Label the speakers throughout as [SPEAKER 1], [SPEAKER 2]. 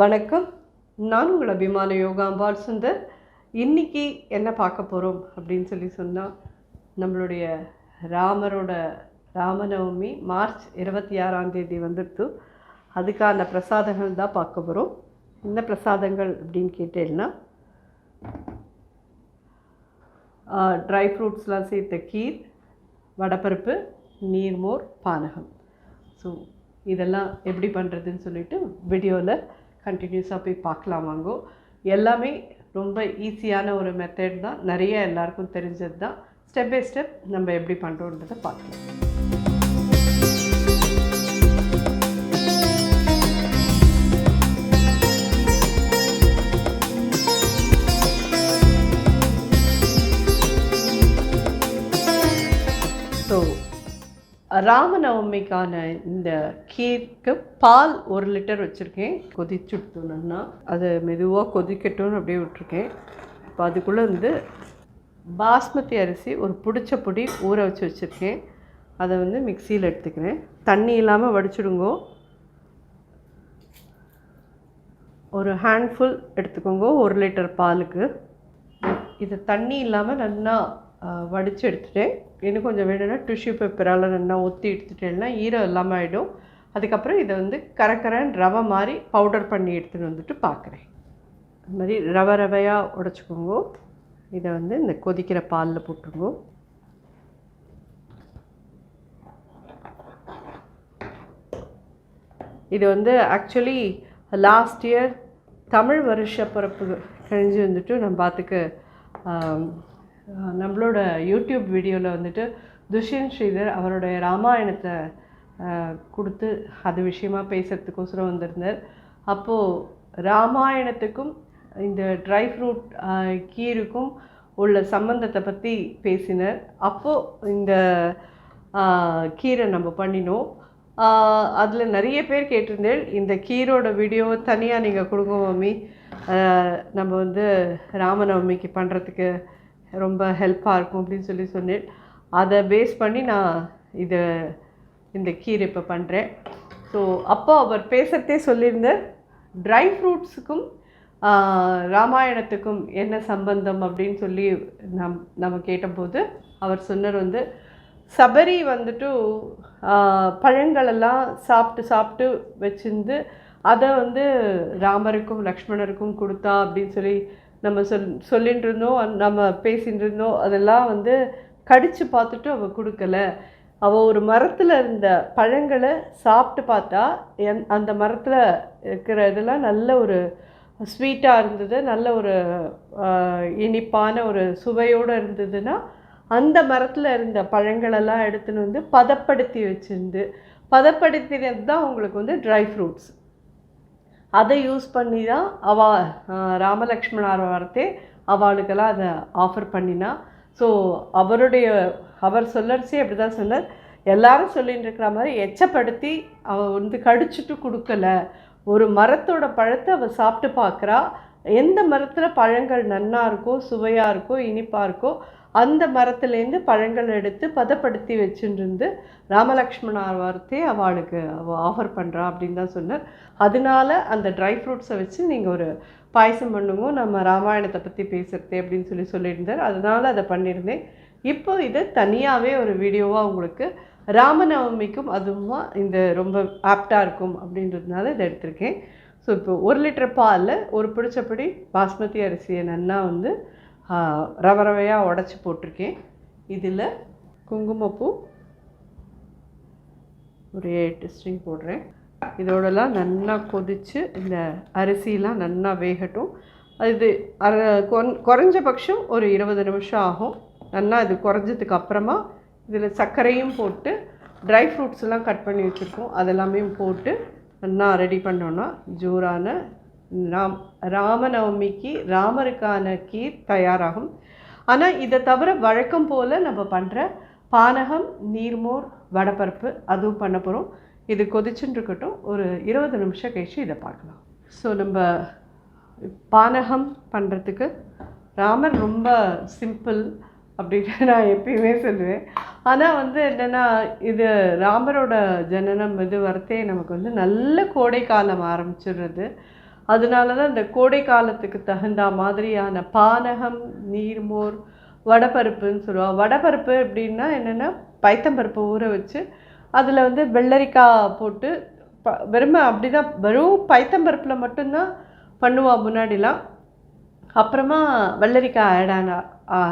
[SPEAKER 1] வணக்கம். நான் உங்கள் அபிமான யோகாம்பாள் சுந்தர். இன்றைக்கி என்ன பார்க்க போகிறோம் அப்படின்னு சொன்னால், நம்மளுடைய ராமநவமி மார்ச் 26ஆம் தேதி வந்துடுத்து. அதுக்கான பிரசாதங்கள் தான் பார்க்க போகிறோம். என்ன பிரசாதங்கள் அப்படின்னு கேட்டேன்னா, ட்ரை ஃப்ரூட்ஸ்லாம் சேர்த்த கீர், வடைப்பருப்பு, நீர்மோர், பானகம். ஸோ இதெல்லாம் எப்படி பண்ணுறதுன்னு சொல்லிட்டு வீடியோவில் கண்டினியூஸாக போய் பார்க்கலாம் வாங்கோ. எல்லாமே ரொம்ப ஈஸியான ஒரு மெத்தட் தான், நிறைய எல்லாருக்கும் தெரிஞ்சது தான். ஸ்டெப் பை ஸ்டெப் நம்ம எப்படி பண்ணுறோன்றதை பார்க்கலாம். ஸோ ராமநவமிக்கான இந்த கீருக்கு பால் 1 லிட்டர் வச்சுருக்கேன். கொதிச்சுட்டோன்னா அது மெதுவாக கொதிக்கட்டும்னு அப்படியே விட்டுருக்கேன். இப்போ அதுக்குள்ளே பாஸ்மதி அரிசி ஒரு பிடிச்ச பொடி ஊற வச்சுருக்கேன். அதை மிக்சியில் எடுத்துக்கிறேன். தண்ணி இல்லாமல் வடிச்சுடுங்கோ. ஒரு ஹேண்ட்ஃபுல் எடுத்துக்கோங்க 1 லிட்டர் பாலுக்கு. இது தண்ணி இல்லாமல் நல்லா வடித்து எடுத்துட்டேன். இன்னும் கொஞ்சம் வேணும்னா டிஷ்யூ பேப்பரால் நல்லா ஒத்தி எடுத்துட்டேன்னா ஈரம் இல்லாமல் ஆகிடும். அதுக்கப்புறம் இதை கரக்கரன்னு ரவை மாதிரி பவுடர் பண்ணி எடுத்துகிட்டு பார்க்குறேன். அது மாதிரி ரவையாக உடைச்சிக்கோங்க. இதை இந்த கொதிக்கிற பாலில் போட்டுருங்கோ. இது ஆக்சுவலி லாஸ்ட் இயர் தமிழ் வருஷ பிறப்பு கழிஞ்சு நம்ம பார்த்துக்கு நம்மளோட யூடியூப் வீடியோவில் துஷ்யந்த் ஸ்ரீதர் அவருடைய ராமாயணத்தை கொடுத்து அது விஷயமாக பேசுகிறதுக்கோசரம் வந்திருந்தார். அப்போது ராமாயணத்துக்கும் இந்த ட்ரை ஃப்ரூட் கீருக்கும் உள்ள சம்பந்தத்தை பற்றி பேசினார். அப்போது இந்த கீரை நம்ம பண்ணினோம். அதில் நிறைய பேர் கேட்டிருந்தேன், இந்த கீரோட வீடியோவை தனியாக நீங்கள் கொடுங்க மம்மி, நம்ம ராமநவமிக்கு பண்ணுறதுக்கு ரொம்ப ஹெல்ப்பாக இருக்கும் அப்படின்னு சொன்னேன். அதை பேஸ் பண்ணி நான் இந்த கீரை இப்போ பண்ணுறேன். ஸோ அப்போ அவர் பேசுகிறதே சொல்லியிருந்தார், ட்ரை ஃப்ரூட்ஸுக்கும் ராமாயணத்துக்கும் என்ன சம்பந்தம் அப்படின்னு சொல்லி நம்ம கேட்டபோது அவர் சொன்னார், சபரி பழங்களெல்லாம் சாப்பிட்டு வச்சிருந்து அதை ராமருக்கும் லக்ஷ்மணருக்கும் கொடுத்தா அப்படின்னு சொல்லி நம்ம சொல்லிட்டு இருந்தோம், நம்ம பேசிகிட்டு இருந்தோம். அதெல்லாம் கடித்து பார்த்துட்டு அவள் கொடுக்கல. அவள் ஒரு மரத்தில் இருந்த பழங்களை சாப்பிட்டு பார்த்தா அந்த மரத்தில் இருக்கிற இதெல்லாம் நல்ல ஒரு ஸ்வீட்டாக இருந்தது, நல்ல ஒரு இனிப்பான ஒரு சுவையோடு இருந்ததுன்னா அந்த மரத்தில் இருந்த பழங்களெல்லாம் எடுத்துன்னு பதப்படுத்தி வச்சுருந்து, பதப்படுத்தினது தான் உங்களுக்கு ட்ரை ஃப்ரூட்ஸ். அதை யூஸ் பண்ணி தான் ராமலக்ஷ்மணர் வரத்தே அவளுக்கெல்லாம் அதை ஆஃபர் பண்ணினா. ஸோ அவர் சொல்லறச்சே அப்படி தான் சொன்னார், எல்லாரும் சொல்லிட்டு இருக்கிற மாதிரி எச்சப்படுத்தி அவள் கடிச்சிட்டு கொடுக்கல. ஒரு மரத்தோட பழத்தை அவள் சாப்பிட்டு பார்க்குறா, எந்த மரத்தில் பழங்கள் நன்னா இருக்கோ, சுவையாக இருக்கோ, இனிப்பாக இருக்கோ அந்த மரத்துலேருந்து பழங்கள் எடுத்து பதப்படுத்தி வச்சுருந்து ராமலக்ஷ்மணர் வார்த்தையே அவளுக்கு ஆஃபர் பண்ணுறா அப்படின்னு தான் சொன்னார். அதனால அந்த ட்ரை ஃப்ரூட்ஸை வச்சு நீங்கள் ஒரு பாயசம் பண்ணுங்க, நம்ம ராமாயணத்தை பற்றி பேசுகிறதே அப்படின்னு சொல்லியிருந்தார். அதனால் அதை பண்ணியிருந்தேன். இப்போ இது தனியாகவே ஒரு வீடியோவாக உங்களுக்கு ராமநவமிக்கும் அதுவும் இந்த ரொம்ப ஆப்டாக இருக்கும் அப்படின்றதுனால இதை எடுத்திருக்கேன். ஸோ இப்போ 1 லிட்டர் பாலில் ஒரு பிடிச்சப்படி பாஸ்மதி அரிசியை நல்லா ரவையாக உடச்சி போட்டிருக்கேன். இதில் குங்குமப்பூ ஒரு 8 ஸ்ட்ரிங் போடுறேன். இதோடலாம் நல்லா கொதித்து இந்த அரிசிலாம் நல்லா வேகட்டும். இது குறைஞ்சபட்சம் ஒரு 20 நிமிஷம் ஆகும். நல்லா இது குறைஞ்சதுக்கு அப்புறமா இதில் சர்க்கரையும் போட்டு ட்ரை ஃப்ரூட்ஸ்லாம் கட் பண்ணி வச்சுருக்கோம் அதெல்லாமே போட்டு நல்லா ரெடி பண்ணோன்னா ஜோரான ராமநவமிக்கு ராமருக்கான கீர் தயாராகும். ஆனால் இதை தவிர வழக்கம் போல் நம்ம பண்ணுற பானகம், நீர்மோர், வடைப்பருப்பு அதுவும் பண்ண போகிறோம். இது கொதிச்சுன்னு இருக்கட்டும். ஒரு 20 நிமிஷம் கழிச்சு இதை பார்க்கலாம். ஸோ நம்ம பானகம் பண்ணுறதுக்கு ராமர் ரொம்ப சிம்பிள் அப்படின்னு நான் எப்பயுமே சொல்லுவேன். ஆனால் என்னென்னா இது ராமரோட ஜனனம் இது வரத்தே நமக்கு நல்ல கோடை காலம் ஆரம்பிச்சிடுறது. அதனால தான் இந்த கோடை காலத்துக்கு தகுந்த மாதிரியான பானகம், நீர்மோர், வடைப்பருப்புன்னு சொல்லுவாங்க. வடைப்பருப்பு எப்படின்னா என்னென்னா, பைத்தம்பருப்பு ஊற வச்சு அதில் வந்து வெள்ளரிக்காய் போட்டு வெறுமை அப்படி தான், வெறும் பைத்தம்பருப்பில் மட்டும்தான் பண்ணுவா முன்னாடிலாம். அப்புறமா வெள்ளரிக்காய் ஆக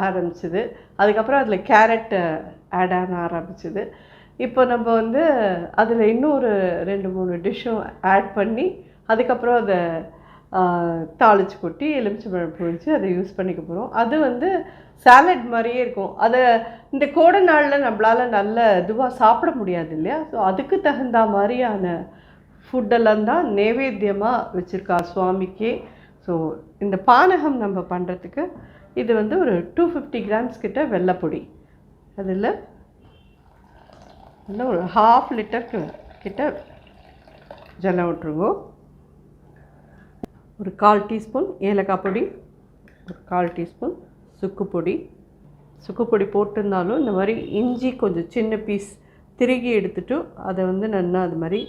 [SPEAKER 1] ஆரம்பிச்சிது. அதுக்கப்புறம் அதில் கேரட் ஆட் ஆக ஆரம்பிச்சிது. இப்போ நம்ம வந்து அதில் இன்னும் ஒரு 2-3 டிஷ்ஷும் ஆட் பண்ணி அதுக்கப்புறம் அதை தாளித்து கொட்டி எலுமிச்சம்பழம் புழிஞ்சு அதை யூஸ் பண்ணிக்க போகிறோம். அது வந்து சாலட் மாதிரியே இருக்கும். அதை இந்த கோடை நாளில் நம்மளால் நல்ல இதுவாக சாப்பிட முடியாது இல்லையா? ஸோ அதுக்கு தகுந்த மாதிரியான ஃபுட்டெல்லாம் தான் நைவேத்தியமாக வச்சுருக்கா சுவாமிக்கு. ஸோ இந்த பானகம் நம்ம பண்ணுறதுக்கு இது வந்து ஒரு 250 கிராம்ஸ் கிட்ட வெள்ளைப்பொடி, அதில் இன்னும் ஒரு 1/2 லிட்டருக்கு கிட்ட ஜலம் விட்டுருங்கோ. ஒரு 1/4 டீஸ்பூன் ஏலக்காய் பொடி, ஒரு 1/4 டீஸ்பூன் சுக்கு பொடி போட்டிருந்தாலும் இந்த மாதிரி இஞ்சி கொஞ்சம் சின்ன பீஸ் திருகி எடுத்துட்டு அதை வந்து நல்லா அது மாதிரி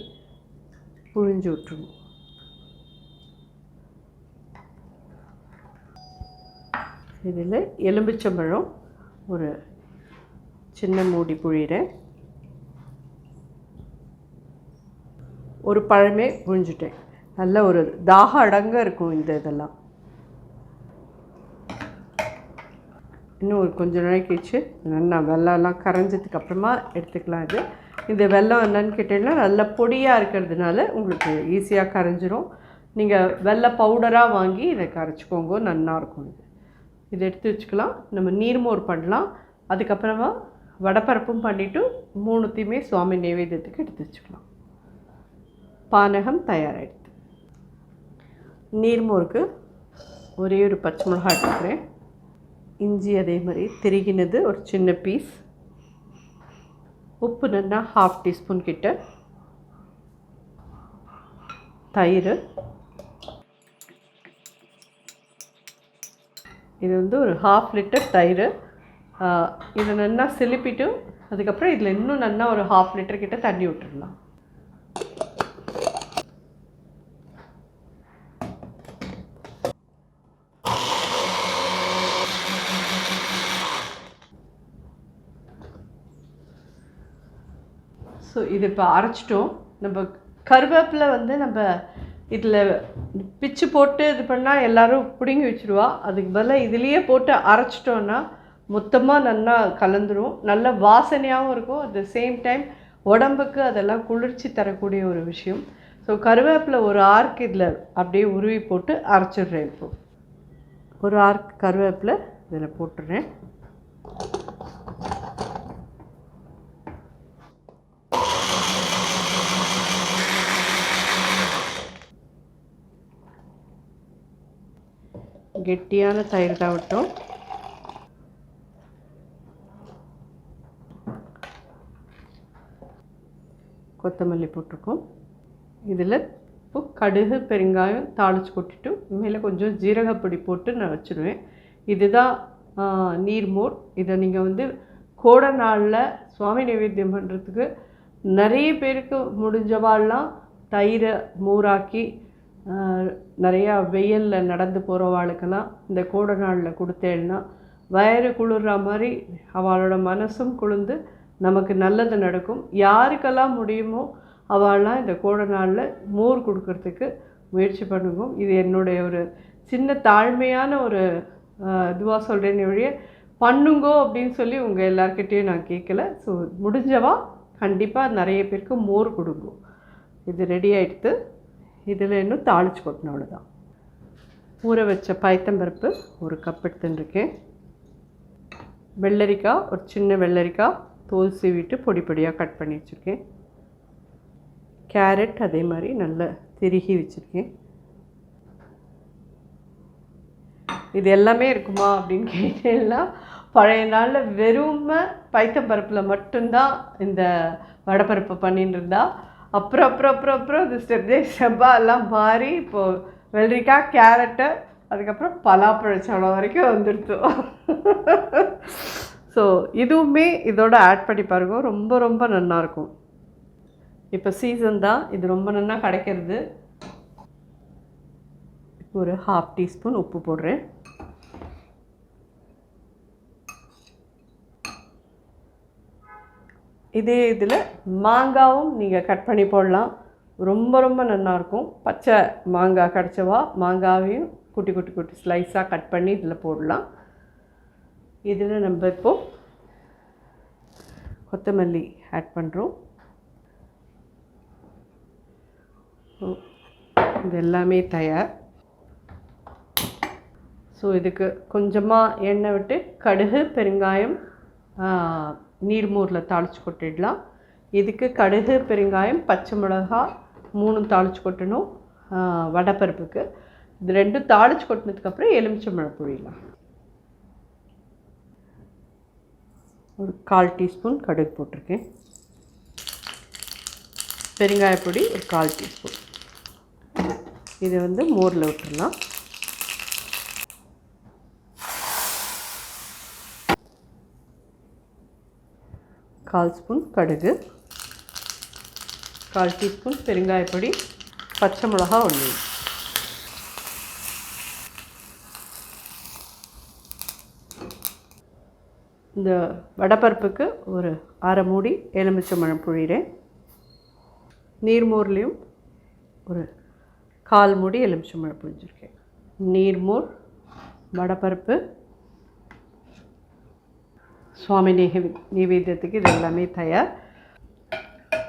[SPEAKER 1] புழிஞ்சு விட்டுருவோம். இதில் எலும்பிச்சம்பழம் ஒரு சின்ன மூடி புழிகிறேன். ஒரு பழமே புழிஞ்சிட்டேன். நல்ல ஒரு தாக அடங்க இருக்கும் இதெல்லாம். இன்னும் ஒரு கொஞ்சம் நாளைக்கு வச்சு நல்லா வெள்ளம்லாம் கரைஞ்சதுக்கப்புறமா எடுத்துக்கலாம். இந்த வெல்லம் என்னன்னு கேட்டிங்கன்னா நல்ல பொடியாக இருக்கிறதுனால உங்களுக்கு ஈஸியாக கரைஞ்சிரும். நீங்கள் வெள்ளை பவுடராக வாங்கி இதை கரைச்சிக்கோங்க, நல்லாயிருக்கும். இதை எடுத்து வச்சுக்கலாம். நம்ம நீர்மோர் பண்ணலாம். அதுக்கப்புறமா வடைப்பருப்பும் பண்ணிவிட்டு 3த்தையுமே சுவாமி நைவேத்தியத்துக்கு எடுத்து வச்சுக்கலாம். பானகம் தயாராகிடுது. நீர்மோருக்கு ஒரே ஒரு பச்சை மிளகாய் எடுத்துக்கிறேன். இஞ்சி அதே மாதிரி திருகினது ஒரு சின்ன பீஸ், உப்பு நல்லா 1/2 டீஸ்பூன் கிட்ட, தயிர், இது வந்து ஒரு 1/2 லிட்டர் தயிர். இதை நல்லா சிலிப்பிட்டு அதுக்கப்புறம் இதில் இன்னும் நல்லா ஒரு 1/2 லிட்டர் கிட்ட தண்ணி விட்டுடலாம். ஸோ இது இப்போ அரைச்சிட்டோம். நம்ம கருவேப்பிலை வந்து நம்ம இதில் பிச்சு போட்டு இது பண்ணால் எல்லோரும் பிடுங்கி வச்சுருவா. அதுக்கு பதிலாக இதுலேயே போட்டு அரைச்சிட்டோன்னா மொத்தமாக நல்லா கலந்துரும், நல்ல வாசனையாகவும் இருக்கும். அட் த சேம் டைம் உடம்புக்கு அதெல்லாம் குளிர்ச்சி தரக்கூடிய ஒரு விஷயம். ஸோ கருவேப்பிலை ஒரு ஆர்க் இதில் அப்படியே உருவி போட்டு அரைச்சிடுறேன். இப்போது ஒரு ஆர்க் கருவேப்பிலை இதில் போட்டுடுறேன். கெட்டியான தயிர் தான் விட்டோம். கொத்தமல்லி போட்டிருக்கோம். இதில் இப்போ கடுகு பெருங்காயம் தாளித்து கொட்டிட்டு மேலே கொஞ்சம் ஜீரகப்பொடி போட்டு நான் வச்சுருவேன். இதுதான் நீர்மோர். இதை நீங்கள் வந்து கோடை நாளில் சுவாமி நைவேத்தியம் பண்ணுறதுக்கு நிறைய பேருக்கு முடிஞ்சவாள்லாம் தயிரை மோராக்கி நிறையா வெயிலில் நடந்து போகிறவாளுக்கெல்லாம் இந்த கோடை நாளில் கொடுத்தேன்னா வயிறு குளிர்ற மாதிரி அவளோட மனசும் குளிர்ந்து நமக்கு நல்லது நடக்கும். யாருக்கெல்லாம் முடியுமோ அவள்லாம் இந்த கோடை நாளில் மோர் கொடுக்கறதுக்கு முயற்சி பண்ணுங்க. இது என்னுடைய ஒரு சின்ன தாழ்மையான ஒரு இதுவாக சொல்கிறேன்னு வழியே பண்ணுங்கோ அப்படின்னு சொல்லி உங்கள் எல்லாருக்கிட்டேயும் நான் கேட்கல. ஸோ முடிஞ்சவா கண்டிப்பாக நிறைய பேருக்கு மோர் கொடுங்க. இது ரெடி ஆகிடுத்து. இதில் இன்னும் தாளித்து கொட்டணும், அவ்வளோதான். ஊற வச்ச பைத்தம்பருப்பு ஒரு கப் எடுத்துட்டுருக்கேன். வெள்ளரிக்காய் ஒரு சின்ன வெள்ளரிக்காய் தோல் சீவிட்டு பொடி பொடியாக கட் பண்ணி வச்சுருக்கேன். கேரட் அதே மாதிரி நல்லா திருகி வச்சுருக்கேன். இது எல்லாமே இருக்குமா அப்படின்னு கேட்டேன்னா பழைய நாளில் வெறுமை பைத்தம்பருப்பில் மட்டும்தான் இந்த வடைப்பருப்பு பண்ணிட்டு இருந்தா. அப்புறம் இந்த ஸ்டெப்பாக எல்லாம் மாறி இப்போது வெள்ளரிக்காய், கேரட்டு, அதுக்கப்புறம் பலாப்பழச்சோளம் வரைக்கும் வந்துடுத்தோம். ஸோ இதுவுமே இதோட ஆட் பண்ணி பாருங்க, ரொம்ப ரொம்ப நல்லாயிருக்கும். இப்போ சீசன் தான், இது ரொம்ப நல்லா கிடைக்கிறது. ஒரு 1/2 டீஸ்பூன் உப்பு போடுறேன். இதே இதில் மாங்காவும் நீங்கள் கட் பண்ணி போடலாம். ரொம்ப ரொம்ப நல்லாயிருக்கும். பச்சை மாங்காய் கிடச்சவா மாங்காவையும் குட்டி குட்டி குட்டி ஸ்லைஸாக கட் பண்ணி இதில் போடலாம். இதில் நம்ம இப்போது கொத்தமல்லி ஆட் பண்ணுறோம். இது எல்லாமே தயார். ஸோ இதுக்கு கொஞ்சமாக எண்ணெய் விட்டு கடுகு பெருங்காயம் நீர்மோரில் தாளித்து கொட்டிடலாம். இதுக்கு கடுகு பெருங்காயம் பச்சை மிளகா 3 தாளித்து கொட்டணும். வடைப்பருப்புக்கு இது 2 தாளித்து கொட்டினதுக்கப்புறம் எலுமிச்சம்பழம் புழியலாம். ஒரு 1/4 டீஸ்பூன் கடுகு போட்டிருக்கேன். பெருங்காயப்பொடி ஒரு 1/4 டீஸ்பூன். இதை வந்து மோரில் விட்டுடலாம். கால் ஸ்பூன் கடுகு, 1/4 டீஸ்பூன் பெருங்காயப்பொடி, பச்சை மிளகா 1. இந்த வடைப்பருப்புக்கு ஒரு 1/2 மூடி எலுமிச்சம்பழம் புழிகிறேன். நீர்மோர்லேயும் ஒரு 1/4 மூடி எலுமிச்சம்பழம் புழிஞ்சிருக்கேன். நீர்மோர், வடைப்பருப்பு, சுவாமி நைவேத்தியத்துக்கு இது எல்லாமே தயார்.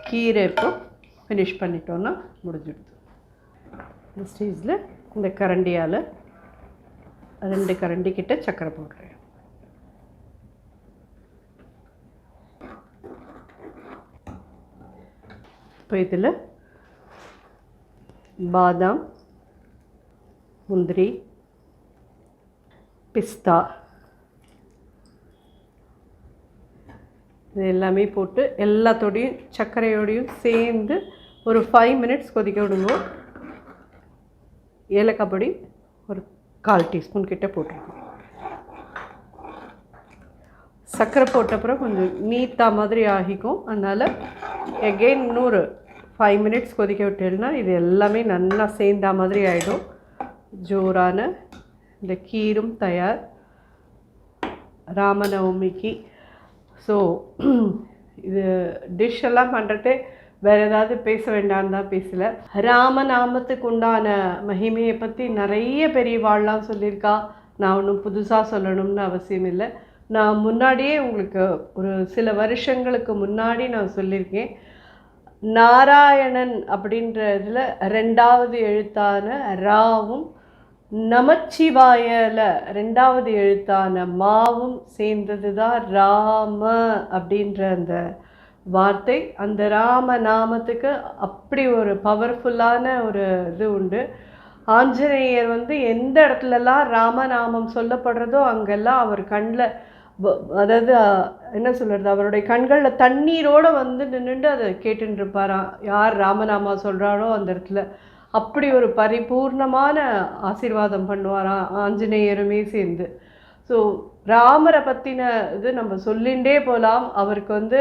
[SPEAKER 1] கீரை இப்போ ஃபினிஷ் பண்ணிட்டோன்னா முடிஞ்சிடுது. இந்த ஸ்டேஜில் இந்த கரண்டியால் 2 கரண்டி கிட்ட சர்க்கரை போடுறேன். இப்போ இதில் பாதாம், முந்திரி, பிஸ்தா இது எல்லாமே போட்டு எல்லாத்தோடையும் சர்க்கரையோடையும் சேர்ந்து ஒரு 5 மினிட்ஸ் கொதிக்க விடுங்க. ஏலக்காய் பொடி ஒரு 1/4 டீஸ்பூன் கிட்ட போட்டுருக்கோம். சர்க்கரை போட்டப்புறம் கொஞ்சம் நீத்தா மாதிரி ஆகிக்கும். அதனால் எகெயின் இன்னொரு 5 மினிட்ஸ் கொதிக்க விட்டேன்னா இது எல்லாமே நல்லா சேர்ந்தா மாதிரி ஆகிடும். ஜோரான இந்த கீரும் தயார் ராமநவமிக்கு. ஸோ இது டிஷ் எல்லாம் பண்ணுறதே வேறு ஏதாவது பேச வேண்டாம்னு தான் பேசலை. ராமநாமத்துக்கு உண்டான மகிமையை பற்றி நிறைய பெரியவாள்லாம் சொல்லியிருக்கா. நான் ஒன்றும் புதுசாக சொல்லணும்னு அவசியம் இல்லை. நான் முன்னாடியே உங்களுக்கு ஒரு சில வருஷங்களுக்கு முன்னாடி நான் சொல்லியிருக்கேன். நாராயணன் அப்படின்ற இதில் 2வது எழுத்தான ராவும் நமச்சிவாயில் 2வது எழுத்தான மாவும் சேர்ந்தது தான் ராம அப்படின்ற அந்த வார்த்தை. அந்த ராம நாமத்துக்கு அப்படி ஒரு பவர்ஃபுல்லான ஒரு இது உண்டு. ஆஞ்சநேயர் வந்து எந்த இடத்துலலாம் ராமநாமம் சொல்லப்படுறதோ அங்கெல்லாம் அவர் கண்ணில் அதாவது என்ன சொல்கிறது, அவருடைய கண்களில் தண்ணீரோடு வந்து நின்றுட்டு அதை கேட்டுன்னு இருப்பாராம். யார் ராமநாமா சொல்கிறாரோ அந்த இடத்துல அப்படி ஒரு பரிபூர்ணமான ஆசீர்வாதம் பண்ணுவாராம் ஆஞ்சநேயருமே சேர்ந்து. ஸோ ராமரை பற்றின இது நம்ம சொல்லிகிட்டே போகலாம். அவருக்கு வந்து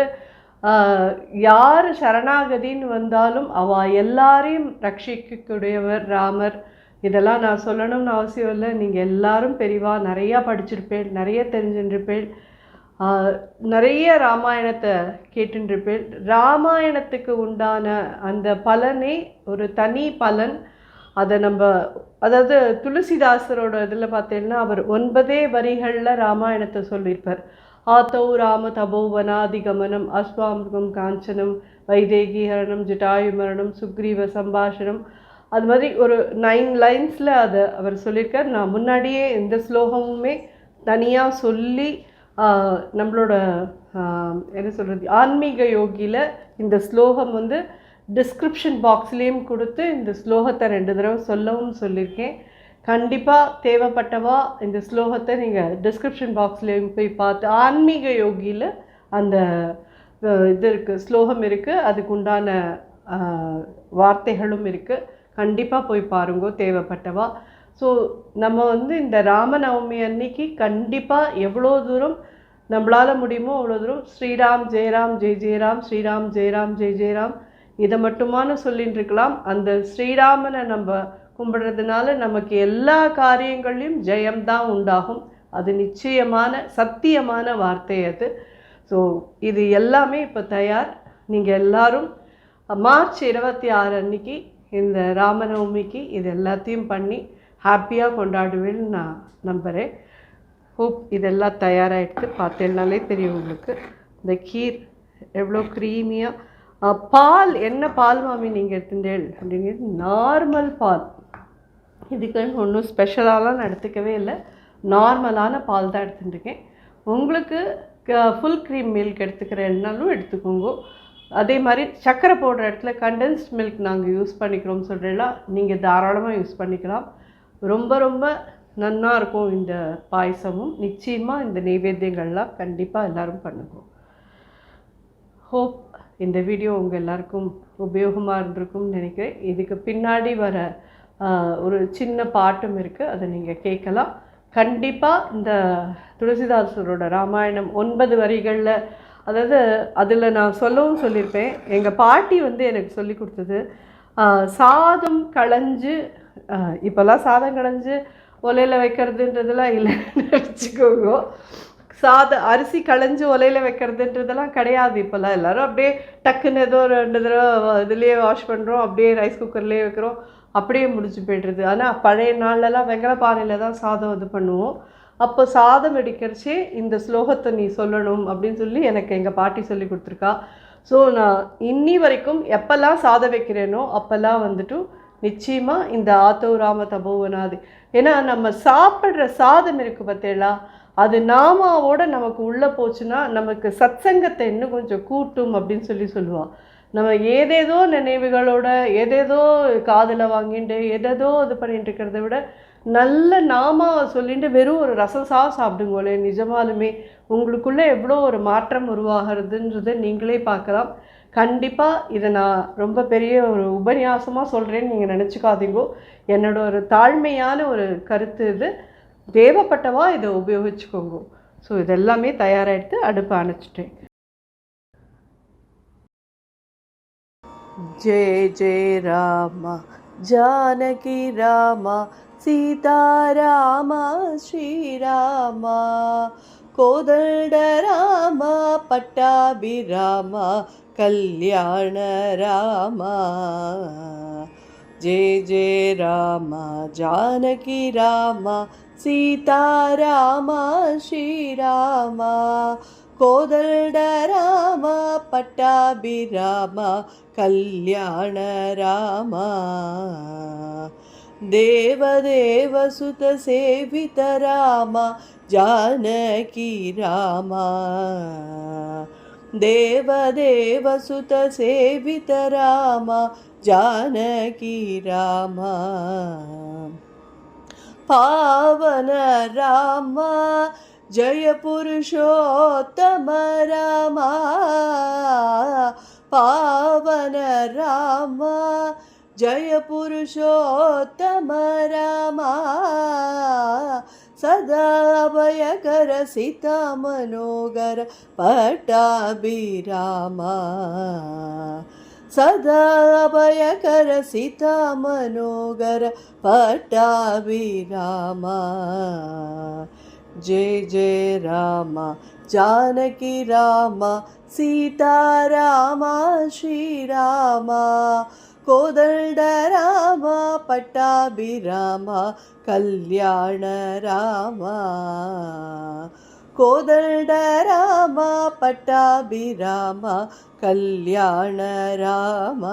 [SPEAKER 1] யார் சரணாகதின்னு வந்தாலும் எல்லாரையும் ரட்சிக்கக்கூடியவர் ராமர். இதெல்லாம் நான் சொல்லணும்னு அவசியம் இல்லை. நீங்கள் எல்லாரும் பெரிவா நிறையா படிச்சிருப்பேன், நிறைய தெரிஞ்சுருப்பேன், நிறைய ராமாயணத்தை கேட்டுருப்பேன். ராமாயணத்துக்கு உண்டான அந்த பலனே ஒரு தனி பலன். அதை நம்ம அதாவது துளசிதாசரோட இதில் பார்த்தீங்கன்னா அவர் 9 வரிகளில் ராமாயணத்தை சொல்லியிருப்பார். ஆத்தௌ ராம தபோ வனாதிகமனம் அஸ்வாமிருகம் காஞ்சனம் வைதேகிஹரணம் ஜட்டாயுமரணம் சுக்ரீவ சம்பாஷணம். அது மாதிரி ஒரு 9 லைன்ஸில் அதை அவர் சொல்லியிருக்கார். நான் முன்னாடியே இந்த ஸ்லோகமுமே தனியாக சொல்லி நம்மளோட என்ன சொல்கிறது ஆன்மீக யோகியில் இந்த ஸ்லோகம் வந்து டிஸ்கிரிப்ஷன் பாக்ஸ்லேயும் கொடுத்து இந்த ஸ்லோகத்தை 2 தடவை சொல்லவும் சொல்லியிருக்கேன். கண்டிப்பாக தேவைப்பட்டவா இந்த ஸ்லோகத்தை நீங்கள் டிஸ்கிரிப்ஷன் பாக்ஸ்லேயும் போய் பார்த்து ஆன்மீக யோகியில் அந்த இது இருக்குது, ஸ்லோகம் இருக்குது, அதுக்கு உண்டான வார்த்தைகளும் இருக்குது. கண்டிப்பாக போய் பாருங்கோ தேவைப்பட்டவா. ஸோ நம்ம வந்து இந்த ராமநவமி அன்னைக்கு கண்டிப்பாக எவ்வளோ தூரம் நம்மளால் முடியுமோ அவ்வளோ தூரம் ஸ்ரீராம் ஜெயராம் ஜெய் ஜெயராம், ஸ்ரீராம் ஜெயராம் ஜெய் ஜெயராம் இதை மட்டுமான சொல்லின்னு இருக்கலாம். அந்த ஸ்ரீராமனை நம்ம கும்பிடுறதுனால நமக்கு எல்லா காரியங்களையும் ஜெயம்தான் உண்டாகும். அது நிச்சயமான சத்தியமான வார்த்தை அது. ஸோ இது எல்லாமே இப்போ தயார். நீங்கள் எல்லோரும் மார்ச் 26 அன்னைக்கு இந்த ராமநவமிக்கு இது எல்லாத்தையும் பண்ணி ஹாப்பியாக கொண்டாடுவேன்னு நான் நம்புகிறேன். ஹோப் இதெல்லாம் தயாராகிடுது. பார்த்தேன்னாலே தெரியும் உங்களுக்கு. இந்த கீர் எவ்வளோ க்ரீமியாக. பால் என்ன பால் மாமி நீங்கள் எடுத்துட்டேன் அப்படிங்கிறது நார்மல் பால். இதுக்குன்னு ஒன்றும் ஸ்பெஷலாலாம் நான் எடுத்துக்கவே இல்லை. நார்மலான பால் தான் எடுத்துட்டுருக்கேன். உங்களுக்கு ஃபுல் க்ரீம் மில்க் எடுத்துக்கிறேன்னாலும் எடுத்துக்கோங்க. அதே மாதிரி சர்க்கரை போடுற இடத்துல கண்டென்ஸ்ட் மில்க் நாங்கள் யூஸ் பண்ணிக்கிறோம் சொல்கிறேன், நீங்கள் தாராளமாக யூஸ் பண்ணிக்கலாம். ரொம்ப ரொம்ப நல்லா இருக்கும் இந்த பாயசமும். நிச்சயமாக இந்த நைவேத்தியங்கள்லாம் கண்டிப்பாக எல்லோரும் பண்ணுவோம். ஹோப் இந்த வீடியோ உங்கள் எல்லாருக்கும் உபயோகமாக இருந்திருக்கும்னு நினைக்கிறேன். இதுக்கு பின்னாடி வர ஒரு சின்ன பாட்டும் இருக்குது, அதை நீங்கள் கேட்கலாம். கண்டிப்பாக இந்த துளசிதாசரோட ராமாயணம் 9 வரிகளில், அதாவது அதில் நான் சொல்லவும் சொல்லியிருப்பேன். எங்கள் பாட்டி எனக்கு சொல்லி கொடுத்தது, சாதம் களைஞ்சு, இப்போல்லாம் சாதம் களைஞ்சு ஒலையில் வைக்கிறதுன்றதெல்லாம் இல்லைன்னு வச்சுக்கோங்க. அரிசி களைஞ்சு ஒலையில் வைக்கிறதுன்றதெல்லாம் கிடையாது. இப்போல்லாம் எல்லோரும் அப்படியே டக்குன்னு ஏதோ 2 தடவை இதுலேயே வாஷ் பண்ணுறோம், அப்படியே ரைஸ் குக்கர்லேயே வைக்கிறோம், அப்படியே முடிச்சு போய்டுறது. ஆனால் பழைய நாள்லலாம் வெங்கல பானையில் தான் சாதம் இது பண்ணுவோம். அப்போ சாதம் வெடிக்கிறச்சே இந்த ஸ்லோகத்தை நீ சொல்லணும் அப்படின்னு சொல்லி எனக்கு எங்கள் பாட்டி சொல்லி கொடுத்துருக்கா. ஸோ நான் இன்னி வரைக்கும் எப்போல்லாம் சாதம் வைக்கிறேனோ அப்போல்லாம் நிச்சயமாக இந்த ஆத்தோ ராம தபோவனாது. ஏன்னா நம்ம சாப்பிட்ற சாதம் இருக்குது பார்த்தேளா, அது நாமாவோட நமக்கு உள்ளே போச்சுன்னா நமக்கு சத்சங்கத்தை இன்னும் கொஞ்சம் கூட்டும் அப்படின்னு சொல்லுவாள். நம்ம ஏதேதோ நினைவுகளோட ஏதேதோ காதில் வாங்கிட்டு ஏதேதோ இது பண்ணிட்டு இருக்கிறத விட நல்ல நாமா சொல்லிட்டு வெறும் ஒரு ரசசா சாப்பிடுங்களே, நிஜமாலுமே உங்களுக்குள்ளே எவ்வளோ ஒரு மாற்றம் உருவாகிறதுன்றதை நீங்களே பார்க்கலாம். கண்டிப்பாக இதை நான் ரொம்ப பெரிய ஒரு உபன்யாசமாக சொல்கிறேன்னு நீங்கள் நினச்சிக்காதீங்கோ. என்னோட ஒரு தாழ்மையான ஒரு கருத்து இது. தேவைப்பட்டவா இதை உபயோகிச்சுக்கோங்க. ஸோ இதெல்லாமே தயாராகிடுத்து. அடுப்பு அணைச்சிட்டேன். जय जय राम जानकी राम सीता राम श्री राम कोदंड राम पट्टाभिराम कल्याण राम जय जय राम जानकी राम सीता राम श्री राम कोदंड राम पट्टाभिराम कल्याण राम देवदेव सुत सेवित राम जानकी राम देवदेव सुत सेवित राम जानकी राम पावन राम जय पुरुषोत्तम राम पावन राम जय पुरुषोत्तम राम सदा अभयकर सीता मनोगर पट्टाभिराम सदा अभयकर सीता मनोगर पट्टाभिराम जय जय राम जानकी राम सीता राम श्री राम कोदंड राम पट्टाभिराम कल्याण राम कोदंड राम पट्टाभिराम कल्याण राम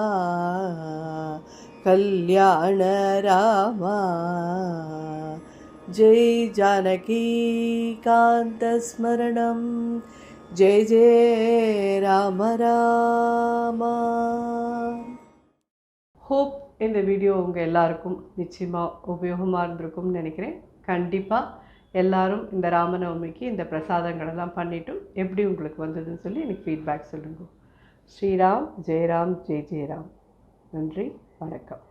[SPEAKER 1] कल्याण राम जय जानकी कांत स्मरणं जय जय राम राम. ஹோப் இந்த வீடியோ உங்கள் எல்லாருக்கும் நிச்சயமாக உபயோகமாக இருந்திருக்கும்னு நினைக்கிறேன். கண்டிப்பாக எல்லாரும் இந்த ராமநவமிக்கு இந்த பிரசாதங்களெல்லாம் பண்ணிவிட்டும் எப்படி உங்களுக்கு வந்ததுன்னு சொல்லி எனக்கு ஃபீட்பேக் சொல்லுங்கள். ஸ்ரீராம் ஜெயராம் ஜெய் ஜெயராம். நன்றி, வணக்கம்.